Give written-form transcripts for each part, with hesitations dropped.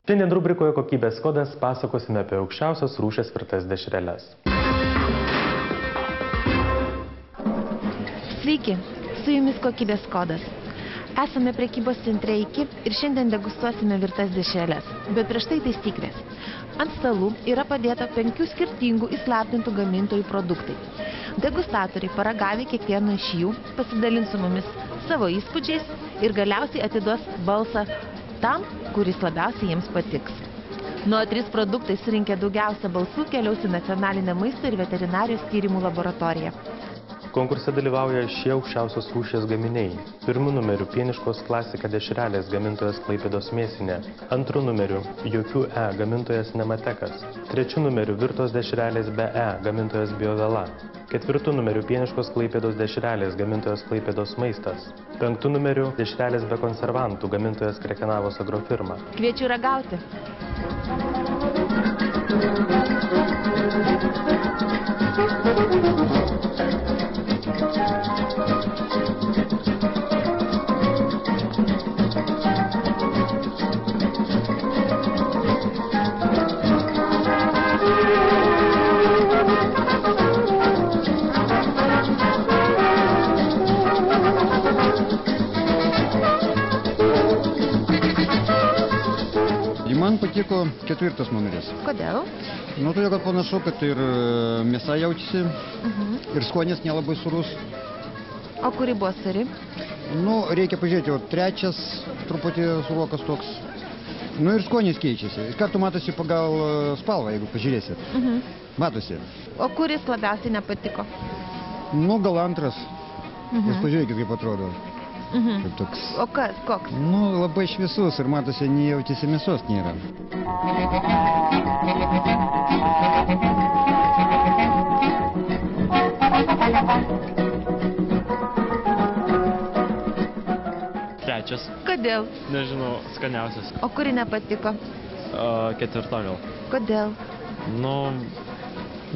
Šiandien rubrikoje Kokybės kodas pasakosime apie aukščiausios rūšies virtas dešreles. Sveiki, su jumis Kokybės kodas. Esame prekybos centre Iki ir šiandien degustuosime virtas dešreles, bet prieš tai taisyklės. Ant stalų yra padėta 5 skirtingų įslaptintų gamintojų produktai. Degustatoriai paragavę kiekvieno iš jų pasidalins su mumis savo įspūdžiais ir galiausiai atiduos balsą tam, kuris labiausiai jiems patiks. Nuo 3 produktai surinkę daugiausia balsų keliaus į Nacionalinę maisto ir veterinarijos tyrimų laboratoriją. Konkurse dalyvauja šie aukščiausios rūšies gaminiai. Pirmu numeriu pieniškos klasika dešrelės gamintojas Klaipėdos mėsinė. Antru numeriu jokių E gamintojas Nematekas. Trečiu numeriu virtos dešrelės be E gamintojas Biovela. Ketvirtu numeriu pieniškos Klaipėdos dešrelės gamintojas Klaipėdos maistas. Penktu numeriu dešrelės be konservantų gamintojas Krekenavos agrofirma. Kviečiu ragauti. Man patiko 4 numeris. Kodėl? Nu, todėl, kad panašu, kad ir mėsa jaučiasi, ir skonis nelabai surus. O kuri buvo suri? Nu, reikia pažiūrėti, o 3 truputį surokas toks. Nu, ir skonis keičiasi. Iš karto matosi pagal spalvą, jeigu pažiūrėsit. Matosi. O kuris labiausiai nepatiko? Nu, gal antras. Jūs pažiūrėkit, kaip atrodo. Kaip toks. O kas? Koks? Nu, labai šviesus ir matosi, nejautėsi mėsos nėra. Trečias. Kodėl? Nežinau, skaniausias. O kuri nepatiko? 4 gal. Kodėl? Nu,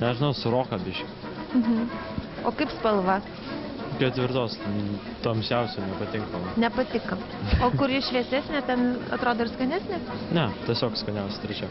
nežinau, suroka biški. O kaip spalva? 4 tamsiausia nepatinka. Nepatiko. O kuri šviesesnė, ten atrodo ir skanesnė? Ne, tiesiog skaniausia 3.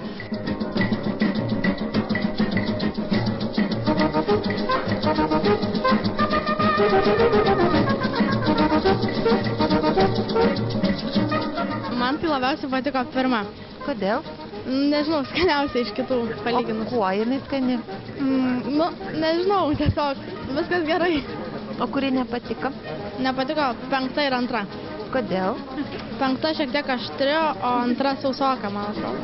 Man tai labiausiai patiko 1. Kodėl? Nežinau, skaniausia iš kitų palyginus. O kuo jinai skani? Nu, nežinau, tiesiog viskas gerai. O kuri nepatiko? Nepatiko 5 ir 2. Kodėl? 5 šiek tiek aštri, o 2 sausoka, man atrodo.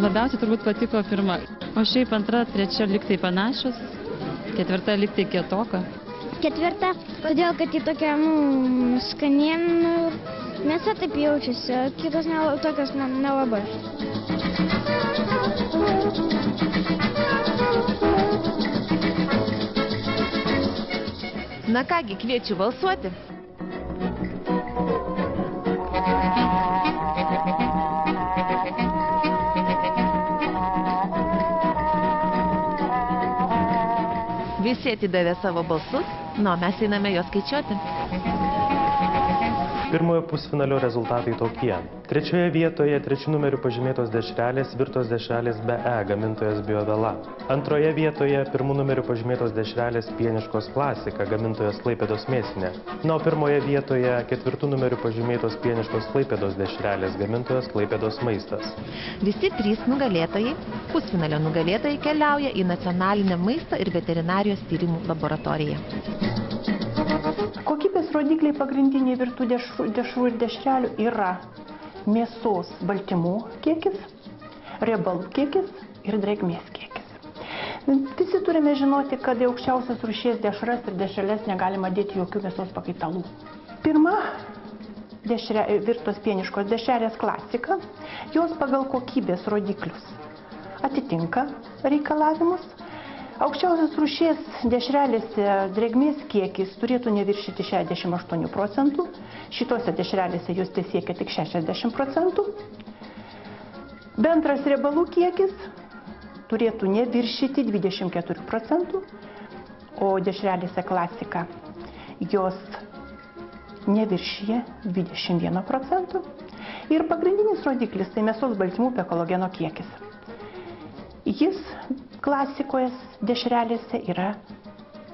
Labiausiai turbūt patiko 1. O šiaip 2, 3 lygtai panašios, 4 lygtai kietoka. 4, todėl kad ji tokia, skani, mėsa taip jaučiasi, kitos tokios nelabai. Na kągi, kviečiu balsuoti. Visi atidavė savo balsus, mes einame juos skaičiuoti. Pirmojo pusfinalio rezultatai tokie. 3 vietoje 3 numeriu pažymėtos dešrelės virtos dešrelės be E gamintojas Biovela. 2 vietoje 1 numeriu pažymėtos dešrelės pieniškos klasika gamintojas Klaipėdos mėsinė. Na, o 1 vietoje 4 numeriu pažymėtos pieniškos Klaipėdos dešrelės gamintojas Klaipėdos maistas. Visi 3 nugalėtojai, pusfinalio nugalėtojai keliauja į Nacionalinę maisto ir veterinarijos tyrimų laboratoriją. Kokybės rodikliai pagrindiniai virtų dešrų ir dešrelių yra mėsos baltymų kiekis, riebalų kiekis ir drėgmės kiekis. Visi turime žinoti, kad į aukščiausios rūšies dešras ir dešreles negalima dėti jokių mėsos pakaitalų. Pirma, virtos pieniškos dešrelės klasika, jos pagal kokybės rodiklius atitinka reikalavimus. Aukščiausios rūšies dešrelėse drėgmės kiekis turėtų neviršyti 68%, šitose dešrelėse jos siekia tik 60%. Bendras riebalų kiekis turėtų neviršyti 24 procentų, o dešrelėse klasika jos neviršyje 21 procentų. Ir pagrindinis rodiklis tai mėsos baltymų be kolageno kiekis. Jis klasikoje dešrelėse yra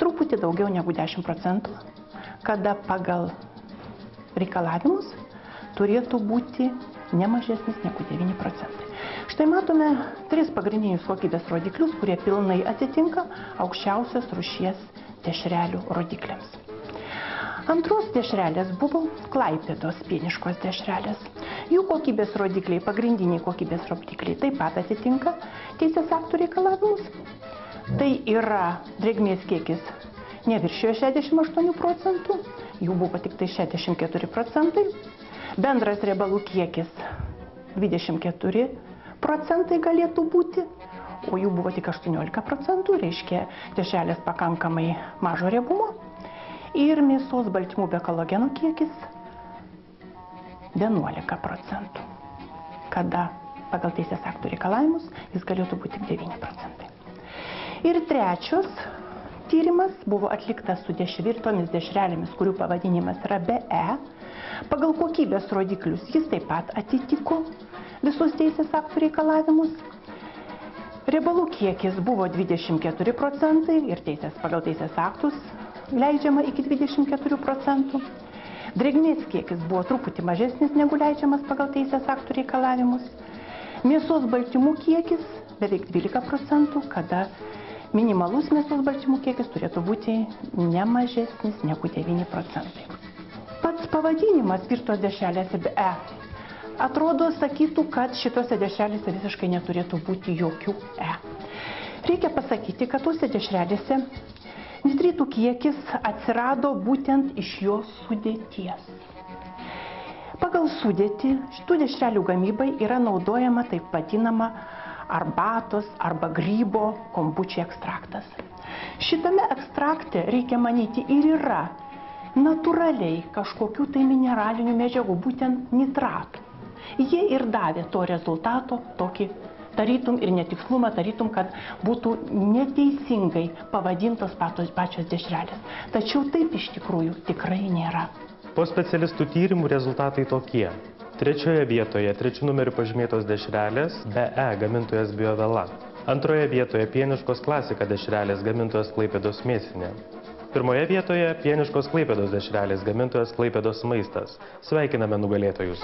truputį daugiau negu 10 procentų, kada pagal reikalavimus turėtų būti nemažesnis negu 9 procentai. Štai matome 3 pagrindinius kokybės rodiklius, kurie pilnai atitinka aukščiausios rūšies dešrelių rodikliams. Antros dešrelės buvo Klaipėdos pieniškos dešrelės. Jų kokybės rodikliai, pagrindiniai kokybės rodikliai taip pat atitinka teisės aktų reikalavimus. Tai yra drėgmės kiekis neviršijo 68 procentų, jų buvo tik tai 64 procentai. Bendras riebalų kiekis 24 procentai galėtų būti, o jų buvo tik 18 procentų, reiškia dešrelės pakankamai mažo riebumo. Ir mėsos baltymų be kolageno kiekis 11 procentų, kada pagal teisės aktų reikalavimus jis galėtų būti 9 procentai. Ir trečios tyrimas buvo atliktas su virtomis dešrelėmis, kurių pavadinimas yra BE. Pagal kokybės rodiklius jis taip pat atitiko visus teisės aktų reikalavimus. Riebalų kiekis buvo 24 procentai ir pagal teisės aktus leidžiama iki 24 procentų. Drėgmės kiekis buvo truputį mažesnis negu leidžiamas pagal teisės aktų reikalavimus. Mėsos baltymų kiekis beveik 12 procentų, kada minimalus mėsos baltymų kiekis turėtų būti nemažesnis negu 9 procentai. Pats pavadinimas virtos dešrelėse BE atrodo sakytų, kad šitose dešrelėse visiškai neturėtų būti jokių E. Reikia pasakyti, kad tose dešrelėse nitritų kiekis atsirado būtent iš jos sudėties. Pagal sudėtį šitų dešrelių gamybai yra naudojama taip vadinama arbatos arba grybo kombučiai ekstraktas. Šitame ekstrakte, reikia manyti, ir yra natūraliai kažkokių tai mineralinių medžiagų, būtent nitratų. Jie ir davė to rezultato tokį tarytum ir netikslumą, tarytum, kad būtų neteisingai pavadintos pačios dešrelės. Tačiau taip iš tikrųjų tikrai nėra. Po specialistų tyrimų rezultatai tokie. Trečioje vietoje 3 numeriu pažymėtos dešrelės BE gamintojas Biovela. Antroje vietoje pieniškos klasika dešrelės gamintojas Klaipėdos mėsinė. Pirmoje vietoje pieniškos Klaipėdos dešrelės gamintojas Klaipėdos maistas. Sveikiname nugalėtojus.